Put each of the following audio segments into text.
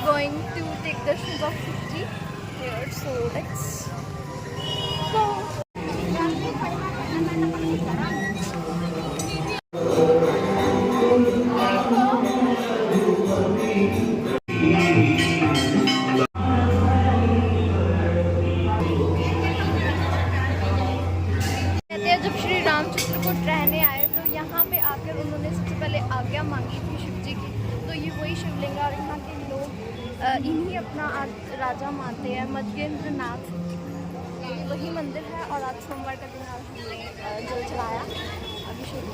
going to take darshan of Shivji here, so let's go. जब श्री राम चित्रकूट रहने आए तो यहाँ पे आकर उन्होंने सबसे पहले आज्ञा मांगी थी शिव जी की। तो ये वही शिवलिंग है और यहाँ के लोग इन्हीं अपना राजा मानते हैं, मध्येंद्र नाथ। वही मंदिर है और आज सोमवार का दिन हमने जल चढ़ाया अभिषेक।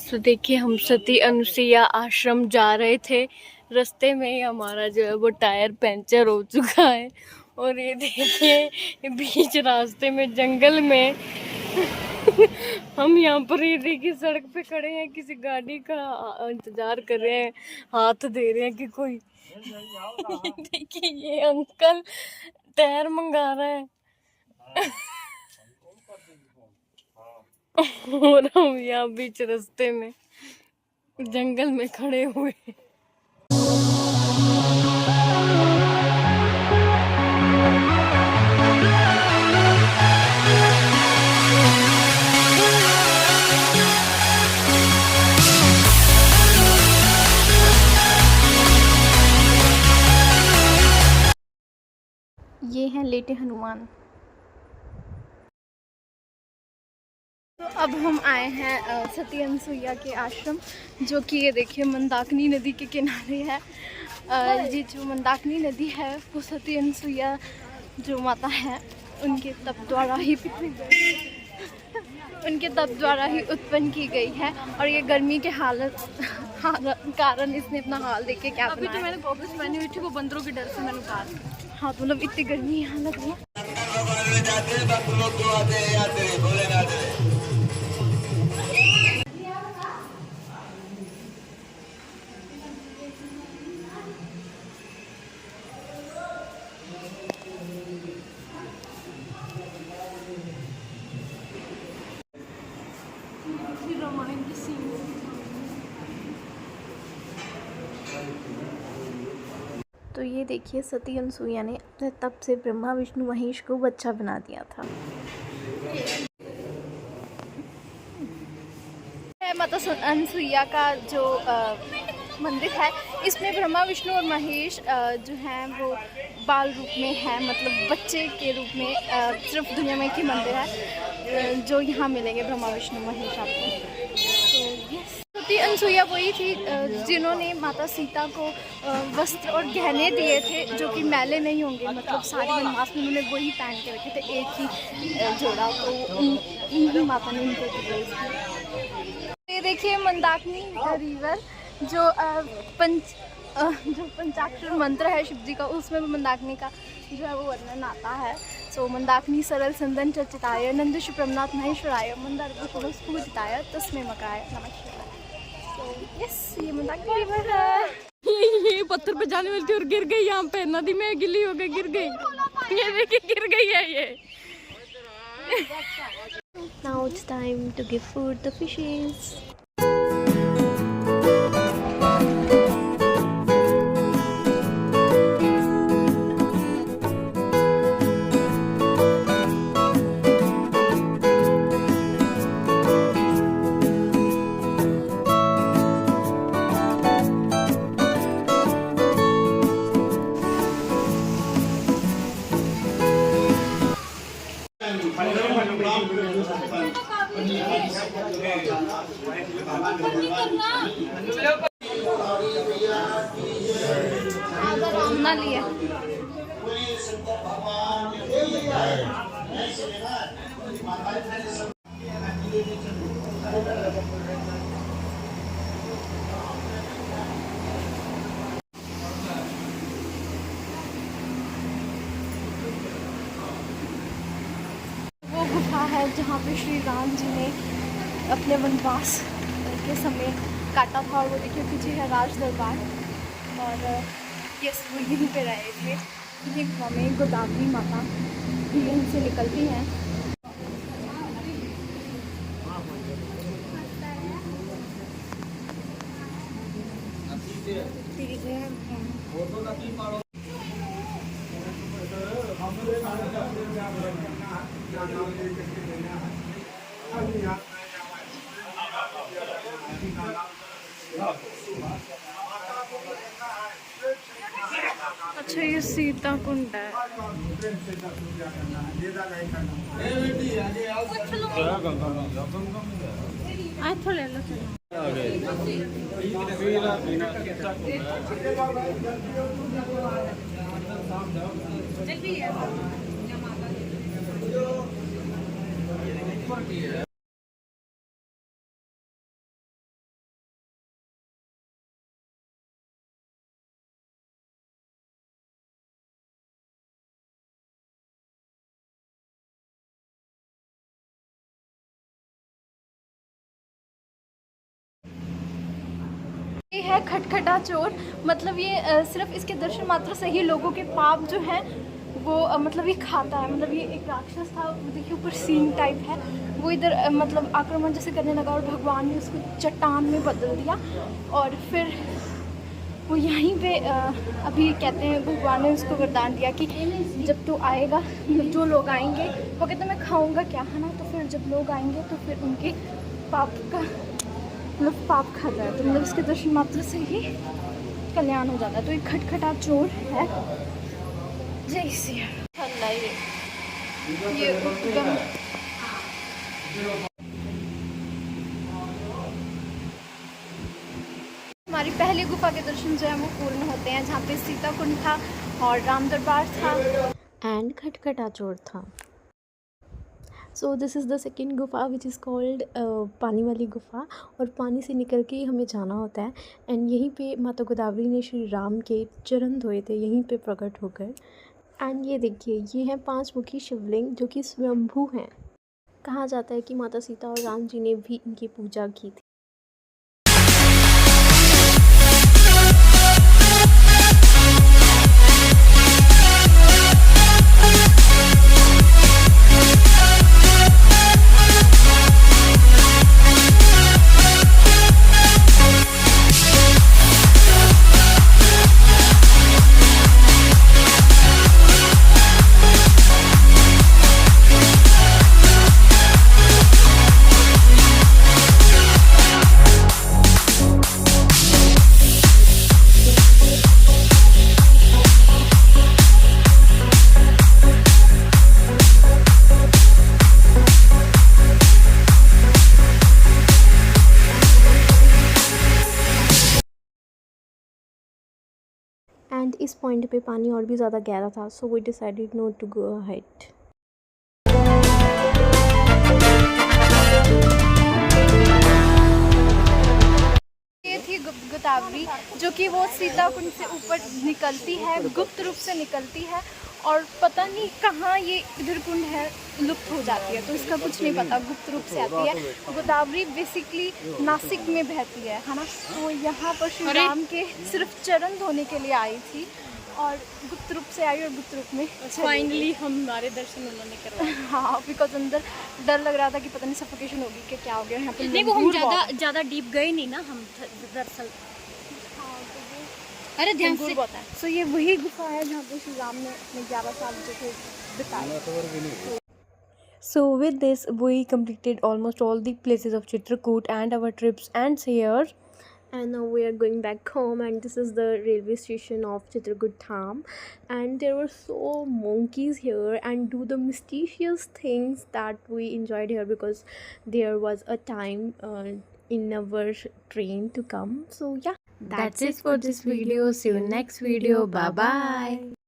तो देखिए हम सती अनुसुईया आश्रम जा रहे थे, रास्ते में ही हमारा जो है वो टायर पंचर हो चुका है। और ये देखिए बीच रास्ते में जंगल में हम यहाँ पर ये देखिए सड़क पे खड़े हैं, किसी गाड़ी का इंतजार कर रहे हैं, हाथ दे रहे हैं कि कोई देखिए ये अंकल टायर मंगा रहा है और हम यहाँ बीच रास्ते में जंगल में खड़े हुए हैं। ये हैं लेटे हनुमान। तो अब हम आए हैं सती अनुसुईया के आश्रम, जो कि ये देखिए मंदाकिनी नदी के किनारे है। ये जो मंदाकिनी नदी है वो सती अनुसुईया जो माता है उनके तप द्वारा ही उत्पन्न की गई है। और ये गर्मी के कारण इसने अपना हाल देख के क्या अभी तो मैंने वापस पहनी हुई थी, वो बंदरों के डर से मैंने उतार। हाँ तो मतलब इतनी गर्मी यहाँ लग रही है। तो ये देखिए सती अनुसुईया ने अपने तप से ब्रह्मा विष्णु महेश को बच्चा बना दिया था। माता अनुसुईया का जो मंदिर है, इसमें ब्रह्मा विष्णु और महेश जो हैं वो बाल रूप में है, मतलब बच्चे के रूप में। सिर्फ दुनिया में ही मंदिर है जो यहाँ मिलेंगे ब्रह्मा विष्णु महेश आपको। तो यस, सती अनुसुईया वही थी जिन्होंने माता सीता को वस्त्र और गहने दिए थे जो कि मैले नहीं होंगे, मतलब सारे वनवास में उन्होंने वही पहन के रखे थे, एक ही जोड़ा। तो इन्हीं माता ने उनको दिए। ये देखिए मंदाकिनी रिवर जो पंचाक्षर मंत्र है शिव जी का, उसमें मंदाकिनी का जो है वो वर्णन आता है। सो मंदाकिनी सरल संदन चर्चिताय नंदुष प्रमनाथ महेश्वराय मंदार स्फूर्तिताय तस्मै मकाय नमः शिवाय। तो यस, ये मंदाकिनी रिवर है। ये पत्थर पे जाने वाली थी और गिर गई यहाँ पे, नदी में गिल्ली हो गई, गिर गई। ये देखिए गिर गई है ये। Now it's time to give food to fishes. लिए वो गुफा है जहाँ पे श्री राम जी ने अपने वनवास के समय काटा था। और वो देखिए पीछे है राज दरबार, और यस वो यहीं पे रहे थे। ये गुफा में गोदावरी माता भी यहीं से निकलती हैं। अच्छा ये सीता कुंड है। थोड़ा लो ये है खटखटा चोर। मतलब ये सिर्फ इसके दर्शन मात्र से ही लोगों के पाप जो हैं वो मतलब ये खाता है। मतलब ये एक राक्षस था, वो देखिए ऊपर सींग टाइप है, वो इधर मतलब आक्रमण जैसे करने लगा और भगवान ने उसको चट्टान में बदल दिया। और फिर वो यहीं पे अभी कहते हैं भगवान ने उसको वरदान दिया कि जब तू आएगा, जो लोग आएंगे वो कहते मैं खाऊंगा क्या, है ना। तो फिर जब लोग आएंगे तो फिर उनके पाप का मतलब पाप खाता है, तो मतलब इसके दर्शन मात्र से ही कल्याण हो जाता है। तो ये खटखटा चोर है। जय सिया ये उद्गम हमारी पहली गुफा के दर्शन जो है वो पूर्ण होते हैं, जहाँ पे सीता कुंड था और राम दरबार था एंड खटखटा चोर था। So this is the second गुफा विच इज़ कॉल्ड पानी वाली गुफा, और पानी से निकल के हमें जाना होता है। एंड यहीं पे माता गोदावरी ने श्री राम के चरण धोए थे, यहीं पे प्रकट होकर। एंड ये देखिए, ये है 5 मुखी शिवलिंग जो कि स्वयंभू हैं। कहा जाता है कि माता सीता और राम जी ने भी इनकी पूजा की थी। एंड इस पॉइंट पे पानी और भी ज़्यादा गहरा था, so we decided not to go ahead. ये थी गोदावरी, जो कि वो सीता कुंड से ऊपर निकलती है, गुप्त रूप से निकलती है, और पता नहीं कहाँ ये इधर कुंड है लुप्त हो जाती है, तो इसका कुछ नहीं पता, गुप्त रूप से आती है। गोदावरी बेसिकली नासिक में बहती है ना। तो यहाँ पर श्री राम के सिर्फ चरण धोने के लिए आई थी और गुप्त रूप से आई और गुप्त रूप में फाइनली हमारे दर्शन उन्होंने करवाए। हाँ, बिकॉज अंदर डर लग रहा था कि पता नहीं सफोकेशन होगी कि क्या हो गया यहाँ पे। नहीं, वो हम ज़्यादा डीप गए नहीं ना हम दरअसल। अरे ध्यान से बहुत है। सो ये वही गुफा है जहाँ पे श्री राम ने अपने 11 साल जो थे बिताए। So with this we completed almost all the places of Chitrakoot and our trips ends here. And now we are going back home, and this is the railway station of Chitrakoot Dham. And there were so monkeys here and do the mysterious things that we enjoyed here, because there was a time in our train to come. So yeah, that's it for this video. See you next video. Bye bye.